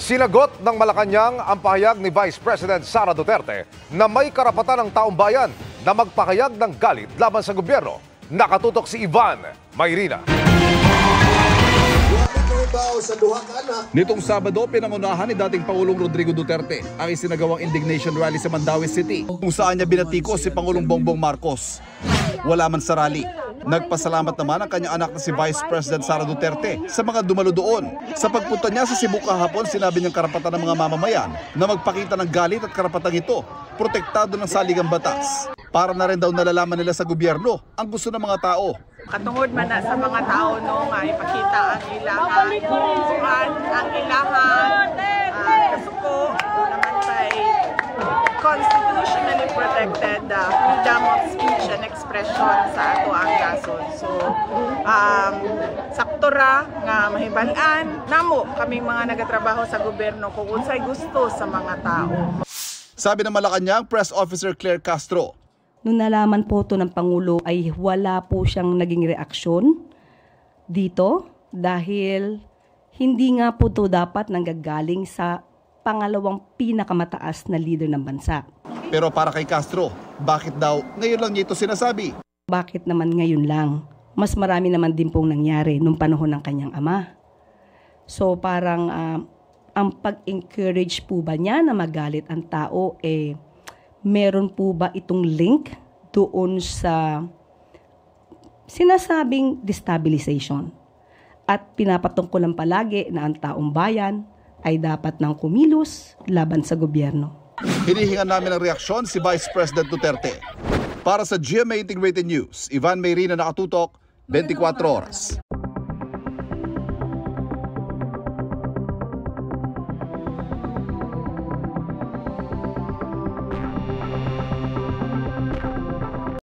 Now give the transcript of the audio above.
Sinagot ng Malacanang ang pahayag ni Vice President Sara Duterte na may karapatan ng taong bayan na magpahayag ng galit laban sa gobyerno. Nakatutok si Ivan Mayrina. Nitong Sabado, pinangunahan ni dating Pangulong Rodrigo Duterte ang isinagawang indignation rally sa Mandaue City kung saan niya binatiko si Pangulong Bongbong Marcos. Wala man sa rally. Nagpasalamat naman ang kanyang anak na si Vice President Sara Duterte sa mga dumalo doon. Sa pagpunta niya sa Cebu kahapon, sinabi niyang karapatan ng mga mamamayan na magpakita ng galit at karapatang ito, protektado ng saligang batas. Para na rin daw nalalaman nila sa gobyerno ang gusto ng mga tao. Katungod man na sa mga tao no nga ipakita ang ilahan, ang ilahan, kasuko naman tay constitutionally protected freedom of speech and expression sa ato ang nasod. So, saktora nga mahibalaan namo kaming mga nagatrabaho sa gobyerno kung unsay gusto sa mga tao. Sabi ng Malacanang Press Officer Claire Castro, nung nalaman po ito ng Pangulo ay wala po siyang naging reaksyon dito dahil hindi nga po ito dapat nanggagaling sa pangalawang pinakamataas na leader ng bansa. Pero para kay Castro, bakit daw ngayon lang niya ito sinasabi? Bakit naman ngayon lang? Mas marami naman din pong nangyari nung panahon ng kanyang ama. So parang ang pag-encourage po ba niya na magalit ang tao meron po ba itong link doon sa sinasabing destabilization? At pinapatungkulan palagi na ang taong bayan ay dapat nang kumilos laban sa gobyerno. Hinihingan namin ng reaksyon si Vice President Duterte. Para sa GMA Integrated News, Ivan Mayrina, nakatutok, 24 oras.